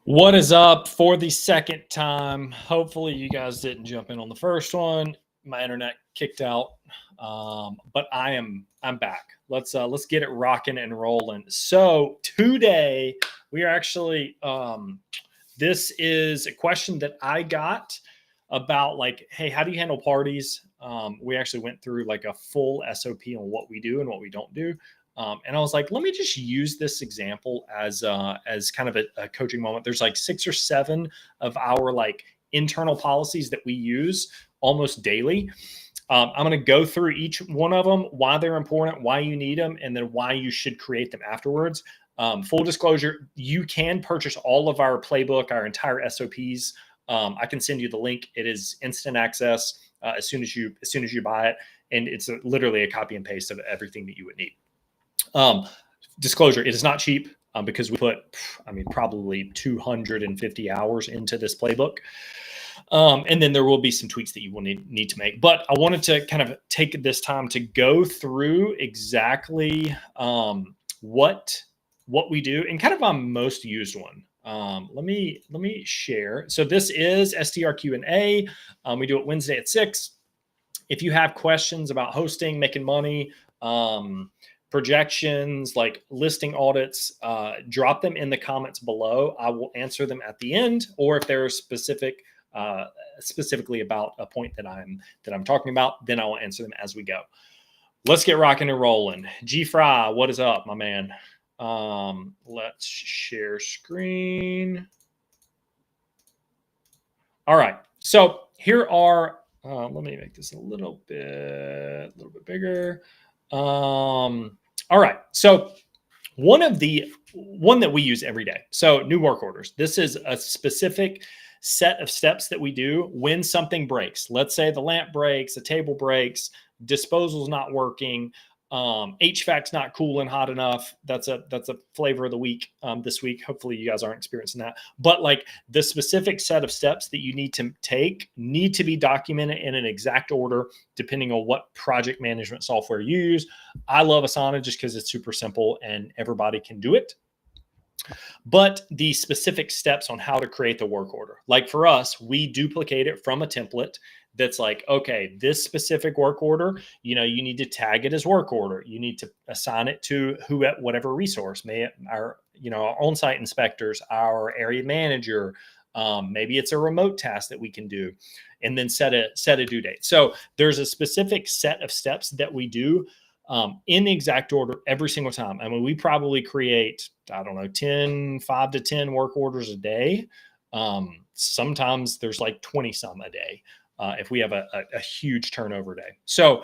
What is up for the second time? Hopefully you guys didn't jump in on the first one. My internet kicked out, but I'm back. Let's get it rocking and rolling. So today we are actually this is a question that I got about like, hey, how do you handle parties? We actually went through like a full SOP on what we do and what we don't do. And I was like, let me just use this example as kind of a coaching moment. There's like 6 or 7 of our like internal policies that we use almost daily. I'm going to go through each one of them, why they're important, why you need them, and then why you should create them afterwards. Full disclosure, you can purchase all of our playbook, our entire SOPs. I can send you the link. It is instant access as soon as you buy it, and it's literally a copy and paste of everything that you would need. Disclosure, it is not cheap because we put, probably 250 hours into this playbook. And then there will be some tweaks that you will need to make. But I wanted to kind of take this time to go through exactly what we do and kind of our most used one. Let me share. So this is STR Q&A. We do it Wednesday at 6. If you have questions about hosting, making money, projections, like listing audits, drop them in the comments below. I will answer them at the end, or if they're specifically about a point that I'm talking about, then I will answer them as we go. Let's get rocking and rolling. G Fry, what is up, my man? Let's share screen. All right. So here are, let me make this a little bit bigger. All right. So one that we use every day. So new work orders. This is a specific set of steps that we do when something breaks. Let's say the lamp breaks, the table breaks, disposal's not working, HVAC's not cooling hot enough. That's a flavor of the week this week. Hopefully you guys aren't experiencing that. But like the specific set of steps that you need to take need to be documented in an exact order depending on what project management software you use. I love Asana just because it's super simple and everybody can do it. But the specific steps on how to create the work order, like for us, we duplicate it from a template that's like, okay, this specific work order, you need to tag it as work order. You need to assign it to whatever resource, our on-site inspectors, our area manager, maybe it's a remote task that we can do, and then set a due date. So there's a specific set of steps that we do in the exact order every single time. I mean, we probably create, 5 to 10 work orders a day. Sometimes there's like 20 some a day if we have a huge turnover day. So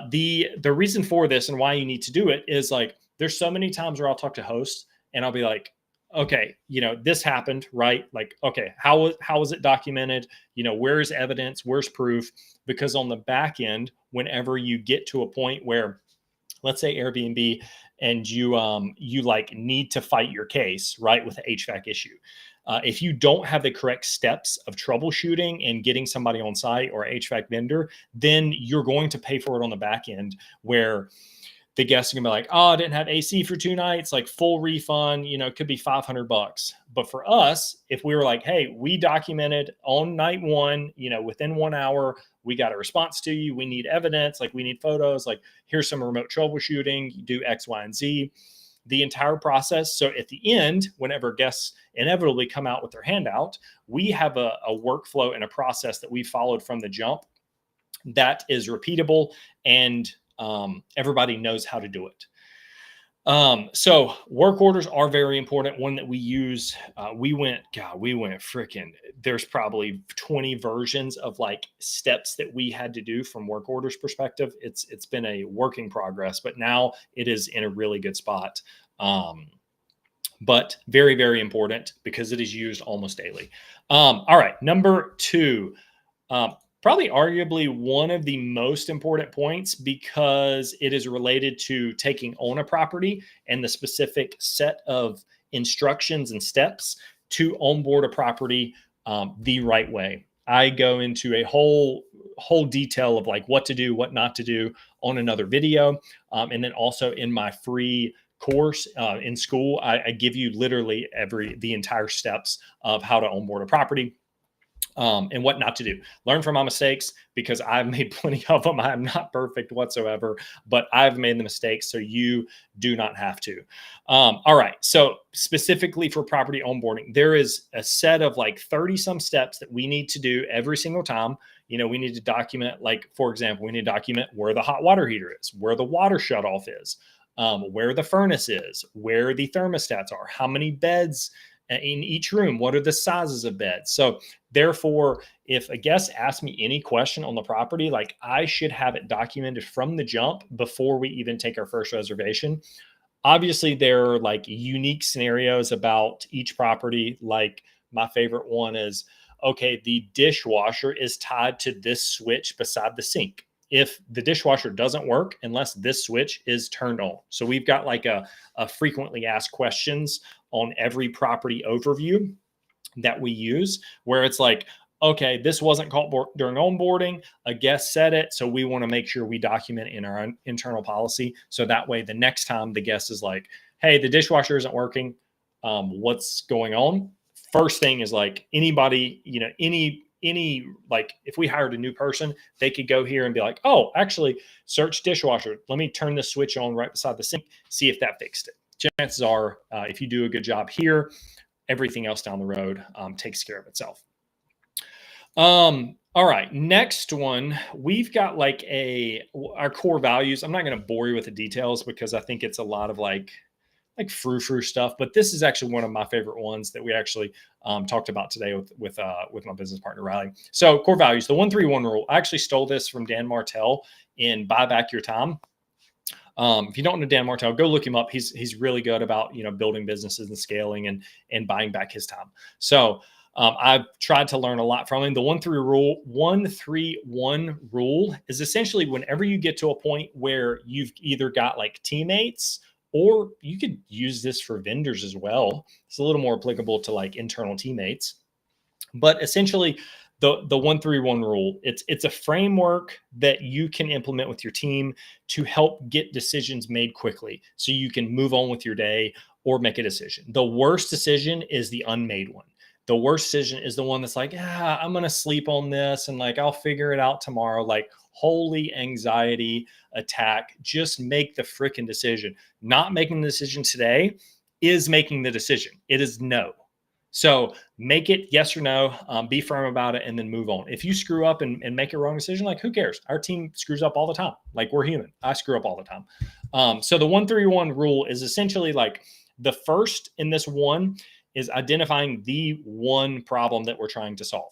the reason for this and why you need to do it is like, there's so many times where I'll talk to hosts and I'll be like, okay, this happened, right? Like, okay, how was it documented? Where's evidence? Where's proof? Because on the back end, whenever you get to a point where, let's say Airbnb, and you like need to fight your case, right, with the HVAC issue. If you don't have the correct steps of troubleshooting and getting somebody on site or HVAC vendor, then you're going to pay for it on the back end where the guests are gonna be like, oh, I didn't have AC for 2 nights, like full refund, it could be $500. But for us, if we were like, hey, we documented on night 1, within 1 hour, we got a response to you. We need evidence, like we need photos, like here's some remote troubleshooting, you do X, Y, and Z, the entire process. So at the end, whenever guests inevitably come out with their handout, we have a workflow and a process that we followed from the jump that is repeatable and everybody knows how to do it. So work orders are very important. One that we use, we went freaking, there's probably 20 versions of like steps that we had to do from work orders perspective. It's been a work in progress, but now it is in a really good spot. But very, very important because it is used almost daily. All right. Number 2, probably arguably one of the most important points because it is related to taking on a property and the specific set of instructions and steps to onboard a property the right way. I go into a whole detail of like what to do, what not to do on another video. And then also in my free course in school, I give you literally the entire steps of how to onboard a property. And what not to do. Learn from my mistakes, because I've made plenty of them. I'm not perfect whatsoever, but I've made the mistakes, so you do not have to. All right. So specifically for property onboarding, there is a set of like 30 some steps that we need to do every single time. We need to document, like, for example, we need to document where the hot water heater is, where the water shutoff is, where the furnace is, where the thermostats are, how many beds in each room, what are the sizes of beds. So therefore, if a guest asks me any question on the property, like, I should have it documented from the jump before we even take our first reservation. Obviously, there are like unique scenarios about each property. Like, my favorite one is, okay, the dishwasher is tied to this switch beside the sink. If the dishwasher doesn't work unless this switch is turned on. So we've got like a frequently asked questions on every property overview that we use, where it's like, okay, this wasn't caught during onboarding. A guest said it. So we want to make sure we document it in our internal policy. So that way, the next time the guest is like, hey, the dishwasher isn't working. What's going on? First thing is like, anybody, any like, if we hired a new person, they could go here and be like, oh, actually search dishwasher. Let me turn the switch on right beside the sink, see if that fixed it. Chances are, if you do a good job here, everything else down the road takes care of itself. All right, next one, we've got like our core values. I'm not going to bore you with the details, because I think it's a lot of like frou-frou stuff, but this is actually one of my favorite ones that we actually talked about today with my business partner, Riley. So core values, the 131 rule. I actually stole this from Dan Martell in Buy Back Your Time. If you don't know Dan Martell, go look him up. He's really good about, building businesses and scaling and buying back his time. So I've tried to learn a lot from him. The 131 rule is essentially whenever you get to a point where you've either got like teammates, or you could use this for vendors as well. It's a little more applicable to like internal teammates, but essentially the 131 rule, it's a framework that you can implement with your team to help get decisions made quickly, so you can move on with your day or make a decision. The worst decision is the unmade one. The worst decision is the one that's like, I'm going to sleep on this and like, I'll figure it out tomorrow. Like, holy anxiety attack. Just make the freaking decision. Not making the decision today is making the decision. It is no. So make it yes or no, be firm about it, and then move on. If you screw up and make a wrong decision, like, who cares? Our team screws up all the time. Like, we're human. I screw up all the time. So the 131 rule is essentially like, the first in this one is identifying the one problem that we're trying to solve.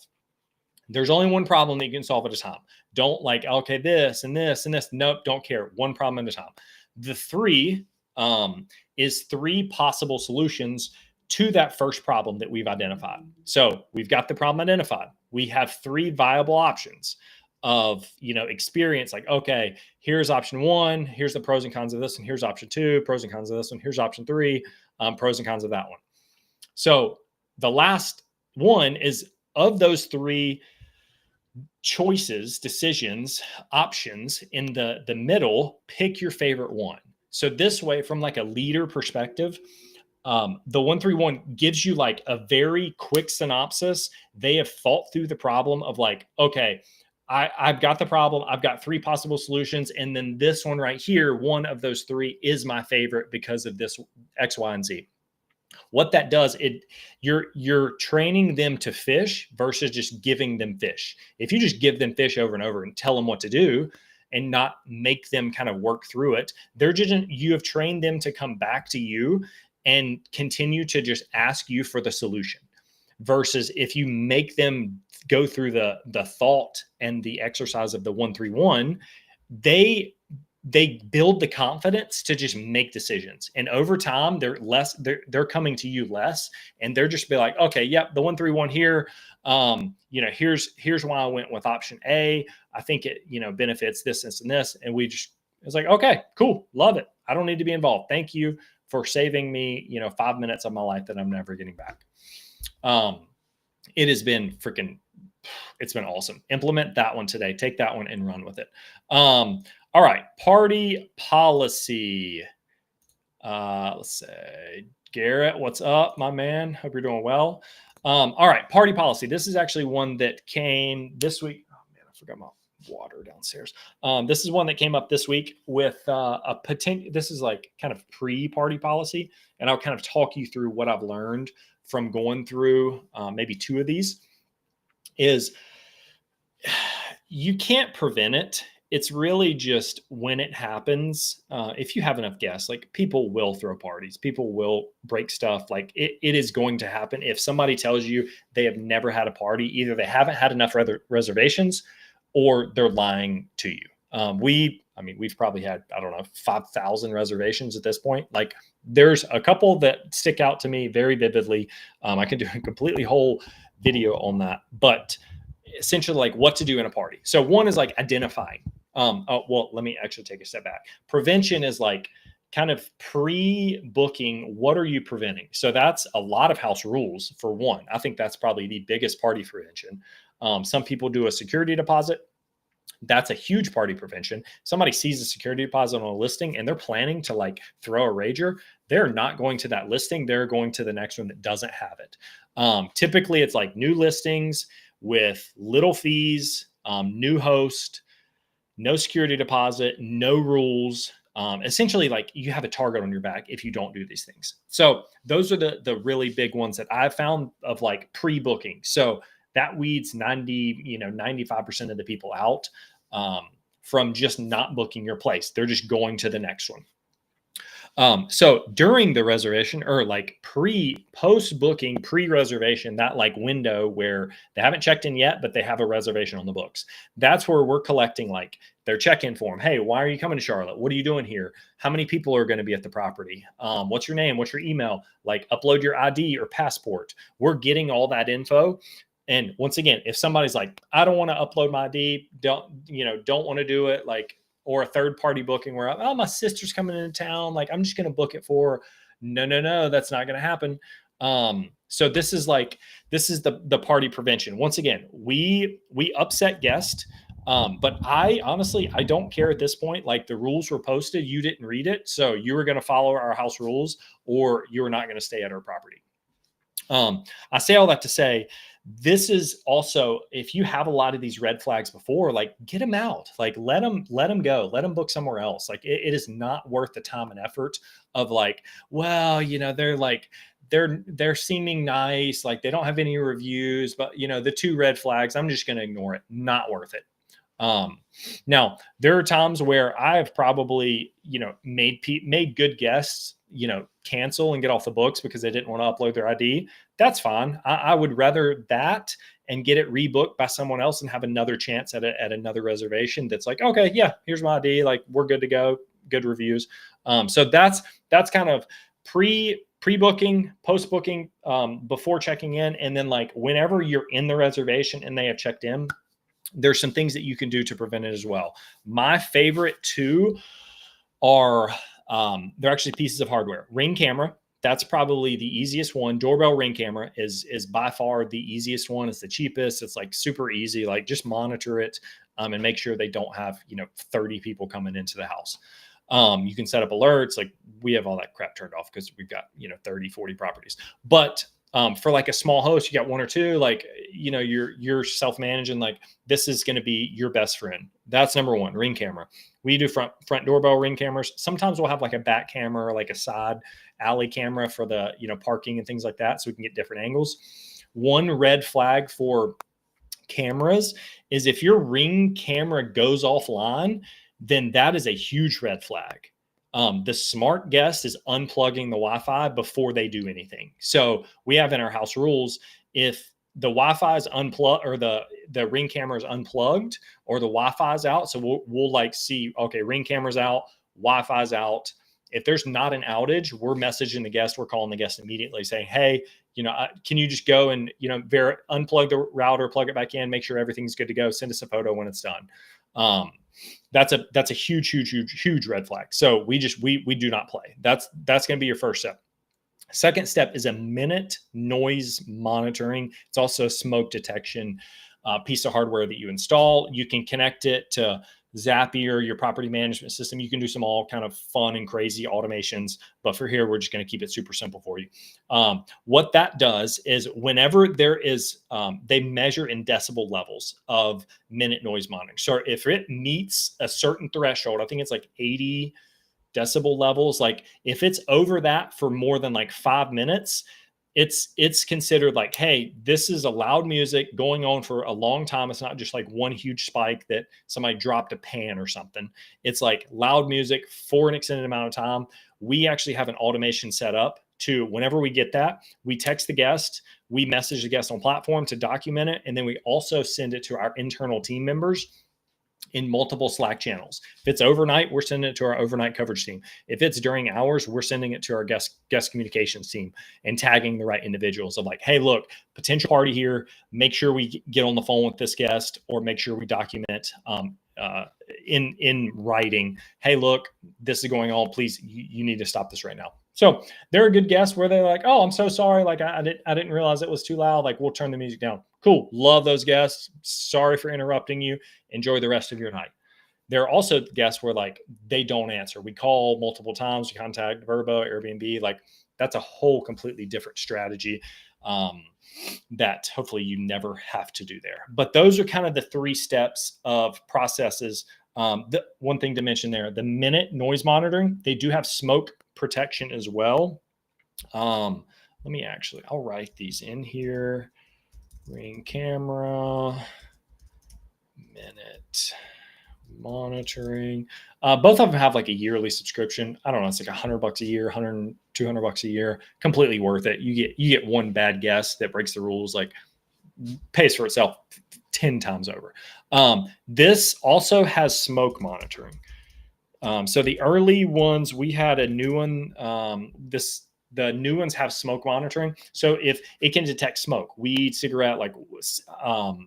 There's only one problem that you can solve at a time. Don't like, okay, this and this and this. Nope, don't care. One problem at a time. The three is three possible solutions to that first problem that we've identified. So we've got the problem identified. We have three viable options of, experience. Like, okay, here's option one. Here's the pros and cons of this. And here's option two, pros and cons of this one. Here's option three, pros and cons of that one. So the last one is, of those three choices, decisions, options in the middle, pick your favorite one. So this way, from like a leader perspective, the 131 gives you like a very quick synopsis. They have thought through the problem of like, okay, I've got the problem. I've got three possible solutions. And then this one right here, one of those three is my favorite because of this X, Y, and Z. What that does, you're training them to fish versus just giving them fish. If you just give them fish over and over and tell them what to do and not make them kind of work through it, you have trained them to come back to you and continue to just ask you for the solution. Versus if you make them go through the thought and the exercise of the 131, they build the confidence to just make decisions. And over time, they're coming to you less, and they're just be like, okay, yep, the 131 here, here's why I went with option A. I think it, benefits this, this, and this. And it's like, okay, cool. Love it. I don't need to be involved. Thank you for saving me, 5 minutes of my life that I'm never getting back. It has been it's been awesome. Implement that one today. Take that one and run with it. All right. Party policy. Let's say Garrett, what's up, my man? Hope you're doing well. All right, party policy. This is actually one that came this week. Oh man, I forgot my water downstairs. This is one that came up this week with a potential. This is like kind of pre-party policy, and I'll kind of talk you through what I've learned from going through maybe two of these. Is you can't prevent it. It's really just when it happens, if you have enough guests, like people will throw parties, people will break stuff. Like it is going to happen. If somebody tells you they have never had a party, either they haven't had enough reservations or they're lying to you. We've probably had, I don't know, 5,000 reservations at this point. Like there's a couple that stick out to me very vividly. I can do a completely whole video on that, but essentially like what to do in a party. So one is like identifying. Let me actually take a step back. Prevention is like kind of pre-booking. What are you preventing? So that's a lot of house rules for one. I think that's probably the biggest party prevention. Some people do a security deposit. That's a huge party prevention. Somebody sees a security deposit on a listing and they're planning to like throw a rager. They're not going to that listing. They're going to the next one that doesn't have it. Typically it's like new listings with little fees, new host, no security deposit, no rules. Essentially, like you have a target on your back if you don't do these things. So those are the really big ones that I've found of like pre-booking. So that weeds 95% of the people out from just not booking your place. They're just going to the next one. So during the reservation or like post booking, pre-reservation, that like window where they haven't checked in yet, but they have a reservation on the books. That's where we're collecting like their check-in form. Hey, why are you coming to Charlotte? What are you doing here? How many people are going to be at the property? What's your name? What's your email? Like upload your ID or passport. We're getting all that info. And once again, if somebody's like, I don't want to upload my ID, don't want to do it, like, or a third party booking where, oh, my sister's coming into town, like I'm just going to book it for, no, that's not going to happen. So this is the party prevention. Once again, we upset guests. But I don't care at this point. Like the rules were posted, you didn't read it. So you were going to follow our house rules or you were not going to stay at our property. I say all that to say, this is also, if you have a lot of these red flags before, like get them out, like let them go, let them book somewhere else. Like it is not worth the time and effort of like, well, they're seeming nice. Like they don't have any reviews, but the two red flags, I'm just going to ignore it. Not worth it. Now there are times where I have probably, made good guests, cancel and get off the books because they didn't want to upload their ID. That's fine. I would rather that and get it rebooked by someone else and have another chance at another reservation. That's like, okay, yeah, here's my ID. Like we're good to go. Good reviews. So that's kind of pre-booking, post-booking, before checking in. And then like whenever you're in the reservation and they have checked in, there's some things that you can do to prevent it as well. My favorite two are, they're actually pieces of hardware. Ring camera. That's probably the easiest one. Doorbell ring camera is by far the easiest one. It's the cheapest. It's like super easy. Like just monitor it and make sure they don't have, 30 people coming into the house. You can set up alerts. Like we have all that crap turned off because we've got, 30, 40 properties. But for like a small host, you got one or two, like, you're self-managing, like this is going to be your best friend. That's number one, ring camera. We do front doorbell ring cameras. Sometimes we'll have like a back camera or like a side alley camera for the, parking and things like that. So we can get different angles. One red flag for cameras is if your ring camera goes offline, then that is a huge red flag. The smart guest is unplugging the Wi-Fi before they do anything. So we have in our house rules, if the Wi-Fi is unplugged or the ring camera is unplugged or the Wi-Fi is out. So we'll like see, okay, ring camera's out, Wi-Fi is out. If there's not an outage, we're messaging the guest. We're calling the guest immediately saying, hey, can you just go and, unplug the router, plug it back in, make sure everything's good to go. Send us a photo when it's done. That's a huge red flag. So we do not play. That's going to be your first step. Second step is a minute noise monitoring. It's also a smoke detection piece of hardware that you install. You can connect it to Zapier, your property management system, you can do some all kind of fun and crazy automations. But for here, we're just going to keep it super simple for you. What that does is whenever there is, they measure in decibel levels of minute noise monitoring. So if it meets a certain threshold, I think it's like 80 decibel levels. Like if it's over that for more than like 5 minutes, it's considered like, hey, this is a loud music going on for a long time. It's not just like one huge spike that somebody dropped a pan or something. It's like loud music for an extended amount of time. We actually have an automation set up to whenever we get that, we text the guest, we message the guest on platform to document it, and then we also send it to our internal team members in multiple Slack channels. If it's overnight, we're sending it to our overnight coverage team. If it's during hours, we're sending it to our guest communications team and tagging the right individuals of like, hey, look, potential party here. Make sure we get on the phone with this guest, or make sure we document in writing. Hey, look, this is going on. Please, you need to stop this right now. So they're a good guest where they're like, oh, I'm so sorry. Like I didn't realize it was too loud. Like we'll turn the music down. Cool. Love those guests. Sorry for interrupting you. Enjoy the rest of your night. There are also guests where like they don't answer. We call multiple times. We contact Verbo, Airbnb. Like that's a whole completely different strategy that hopefully you never have to do there. But those are kind of the 3 steps of processes. The one thing to mention there, the minute noise monitoring, they do have smoke protection as well. I'll write these in here. Ring camera, minute monitoring. Both of them have like a yearly subscription. I don't know. It's like $100 a year, $200 a year. Completely worth it. You get one bad guest that breaks the rules, like pays for itself 10 times over. This also has smoke monitoring. So the early ones, we had a new one. The new ones have smoke monitoring. So if it can detect smoke, weed, cigarette, like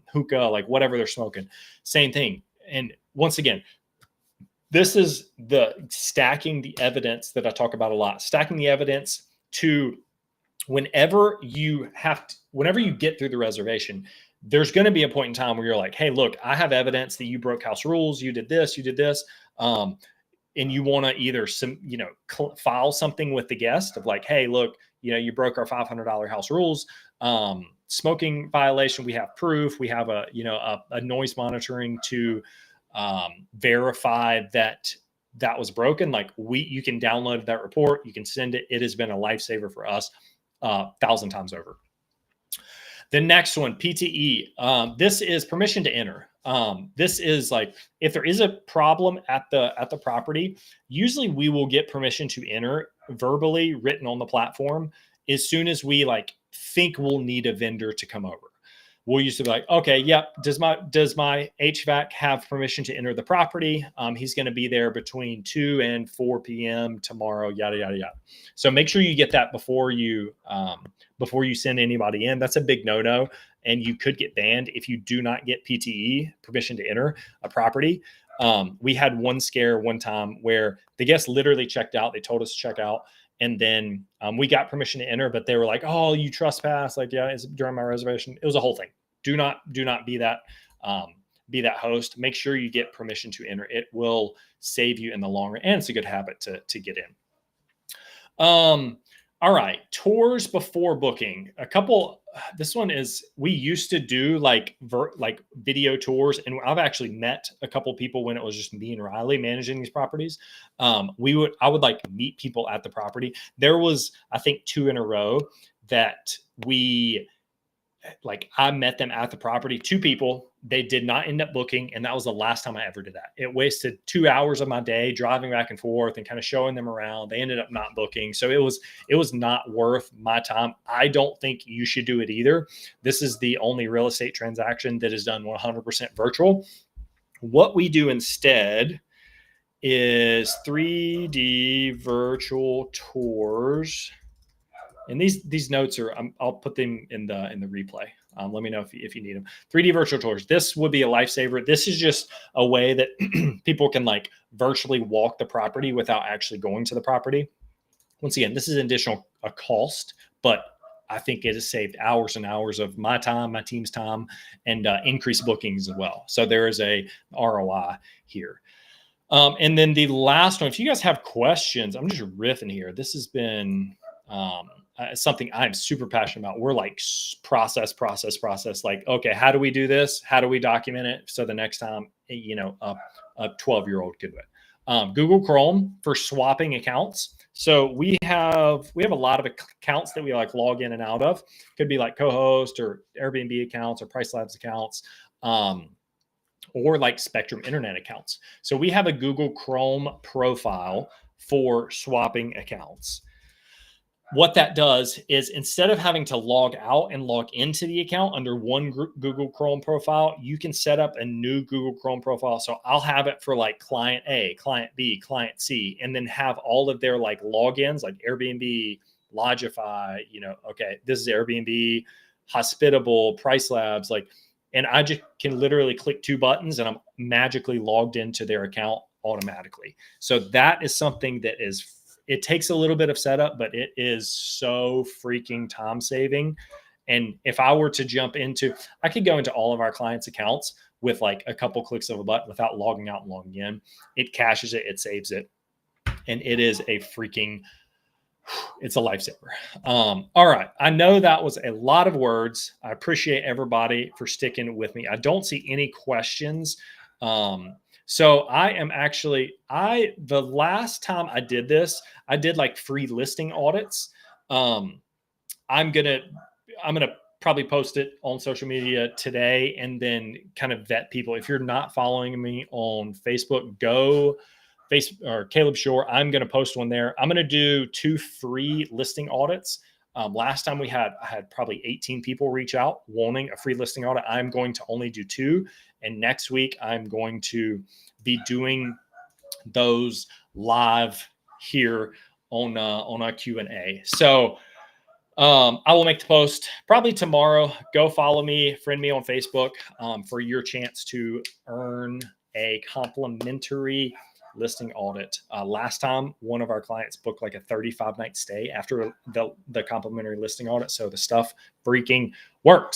hookah, like whatever they're smoking, same thing. And once again, this is the stacking the evidence that I talk about a lot. Stacking the evidence to whenever you get through the reservation, there's going to be a point in time where you're like, hey, look, I have evidence that you broke house rules. You did this. And you want to either file something with the guest of like, hey, look, you broke our $500 house rules, smoking violation. We have proof. We have a noise monitoring to verify that was broken. Like you can download that report. You can send it. It has been a lifesaver for us 1,000 times over. The next one, PTE. This is permission to enter. This is like, if there is a problem at the property, usually we will get permission to enter verbally written on the platform as soon as we like think we'll need a vendor to come over. We'll usually be like, okay, yep. Does my HVAC have permission to enter the property? He's going to be there between 2 and 4 p.m. tomorrow, yada, yada, yada. So make sure you get that before you send anybody in. That's a big no-no. And you could get banned if you do not get PTE, permission to enter a property. We had one scare one time where the guest literally checked out. They told us to check out. And then we got permission to enter, but they were like, oh, you trespass. Like, yeah, it's during my reservation. It was a whole thing. Do not be that host. Make sure you get permission to enter. It will save you in the long run. And it's a good habit to get in. All right. Tours before booking. This one is, we used to do like video tours, and I've actually met a couple people when it was just me and Riley managing these properties. I would like meet people at the property. There was, I think, 2 in a row that I met them at the property, 2 people. They did not end up booking. And that was the last time I ever did that. It wasted 2 hours of my day driving back and forth and kind of showing them around. They ended up not booking. So it was not worth my time. I don't think you should do it either. This is the only real estate transaction that is done 100% virtual. What we do instead is 3D virtual tours. And these notes are, I'll put them in the replay. Let me know if you need them. 3D virtual tours. This would be a lifesaver. This is just a way that people can like virtually walk the property without actually going to the property. Once again, this is an additional cost, but I think it has saved hours and hours of my time, my team's time, and increased bookings as well. So there is a ROI here. And then the last one, if you guys have questions, I'm just riffing here. This has been something I'm super passionate about. We're like process. Like, okay, how do we do this? How do we document it? So the next time, a 12-year-old could do it. Google Chrome for swapping accounts. So we have a lot of accounts that we like log in and out of. Could be like co-host or Airbnb accounts or Price Labs accounts. Or like Spectrum Internet accounts. So we have a Google Chrome profile for swapping accounts. What that does is instead of having to log out and log into the account under one Google Chrome profile, you can set up a new Google Chrome profile. So I'll have it for like client A, client B, client C, and then have all of their like logins like Airbnb, Lodgify, okay, this is Airbnb, Hospitable, Price Labs, like, and I just can literally click 2 buttons and I'm magically logged into their account automatically. So that is something that it takes a little bit of setup, but it is so freaking time saving. And if I were to I could go into all of our clients' accounts with like a couple clicks of a button without logging out and logging in. It caches it, it saves it. And it is it's a lifesaver. All right. I know that was a lot of words. I appreciate everybody for sticking with me. I don't see any questions. So I am the last time I did this, I did like free listing audits. I'm going to probably post it on social media today and then kind of vet people. If you're not following me on Facebook, go Facebook or Caleb Shore. I'm going to post one there. I'm going to do 2 free listing audits. Last time I had probably 18 people reach out wanting a free listing audit. I'm going to only do 2. And next week I'm going to be doing those live here on a Q&A. So I will make the post probably tomorrow. Go follow me, friend me on Facebook for your chance to earn a complimentary listing audit. Last time, one of our clients booked like a 35-night stay after the complimentary listing audit. So the stuff freaking works.